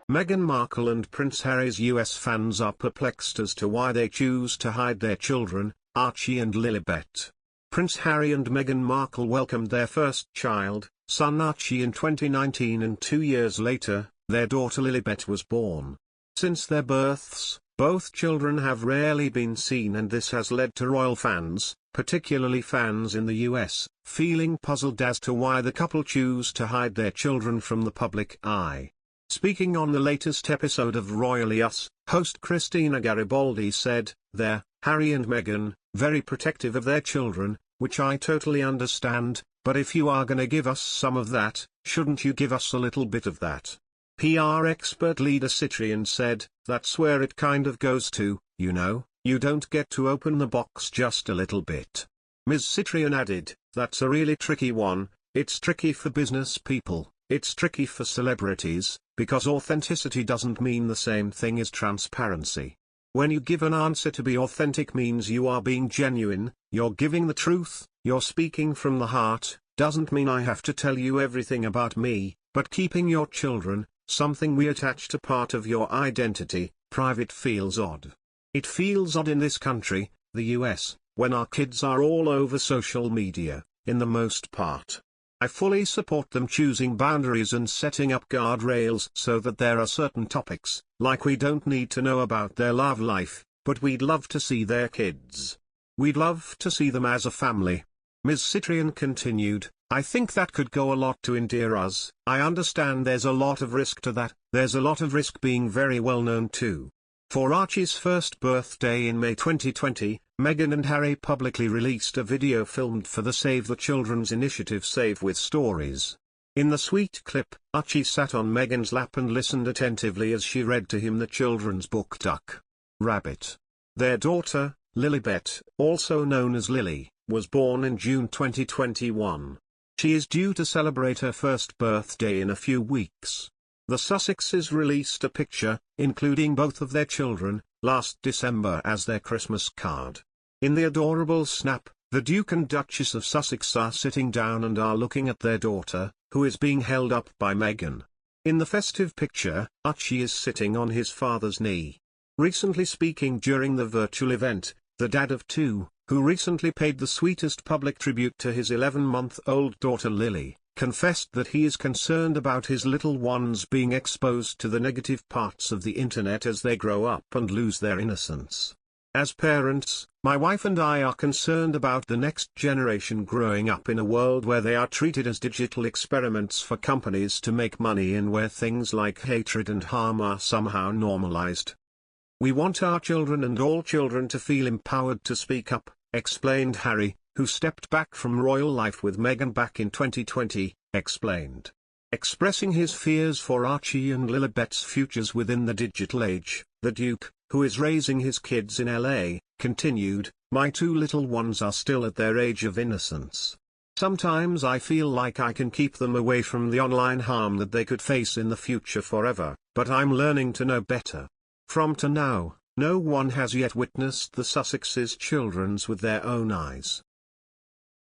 Meghan Markle and Prince Harry's US fans are perplexed as to why they choose to hide their children, Archie and Lilibet. Prince Harry and Meghan Markle welcomed their first child, son Archie, in 2019, and 2 years later, their daughter Lilibet was born. Since their births, both children have rarely been seen, and this has led to royal fans, particularly fans in the US, feeling puzzled as to why the couple choose to hide their children from the public eye. Speaking on the latest episode of Royally Us, host Christina Garibaldi said, "They're, Harry and Meghan, very protective of their children, which I totally understand, but if you are gonna give us some of that, shouldn't you give us a little bit of that?" PR expert Lida Citreon said, "That's where it kind of goes to, you know, you don't get to open the box just a little bit." Ms. Citreon added, "That's a really tricky one. It's tricky for business people, it's tricky for celebrities, because authenticity doesn't mean the same thing as transparency. When you give an answer to be authentic means you are being genuine, you're giving the truth, you're speaking from the heart. Doesn't mean I have to tell you everything about me, but keeping your children, something we attach to part of your identity, private, feels odd. It feels odd in this country, the US, when our kids are all over social media, in the most part. I fully support them choosing boundaries and setting up guardrails so that there are certain topics, like we don't need to know about their love life, but we'd love to see their kids. We'd love to see them as a family." Ms. Citreon continued, "I think that could go a lot to endear us. I understand there's a lot of risk to that, there's a lot of risk being very well known too." For Archie's first birthday in May 2020, Meghan and Harry publicly released a video filmed for the Save the Children's initiative Save with Stories. In the sweet clip, Archie sat on Meghan's lap and listened attentively as she read to him the children's book Duck, Rabbit. Their daughter, Lilibet, also known as Lili, was born in June 2021. She is due to celebrate her first birthday in a few weeks. The Sussexes released a picture, including both of their children, last December as their Christmas card. In the adorable snap, the Duke and Duchess of Sussex are sitting down and are looking at their daughter, who is being held up by Meghan. In the festive picture, Archie is sitting on his father's knee. Recently speaking during the virtual event, the dad of two, who recently paid the sweetest public tribute to his 11-month-old daughter Lili, confessed that he is concerned about his little ones being exposed to the negative parts of the internet as they grow up and lose their innocence. "As parents, my wife and I are concerned about the next generation growing up in a world where they are treated as digital experiments for companies to make money and where things like hatred and harm are somehow normalized. We want our children and all children to feel empowered to speak up," explained Harry, who stepped back from royal life with Meghan back in 2020, explained. Expressing his fears for Archie and Lilibet's futures within the digital age, the Duke, who is raising his kids in LA, continued, "My two little ones are still at their age of innocence. Sometimes I feel like I can keep them away from the online harm that they could face in the future forever, but I'm learning to know better. From to now, no one has yet witnessed the Sussexes' children with their own eyes.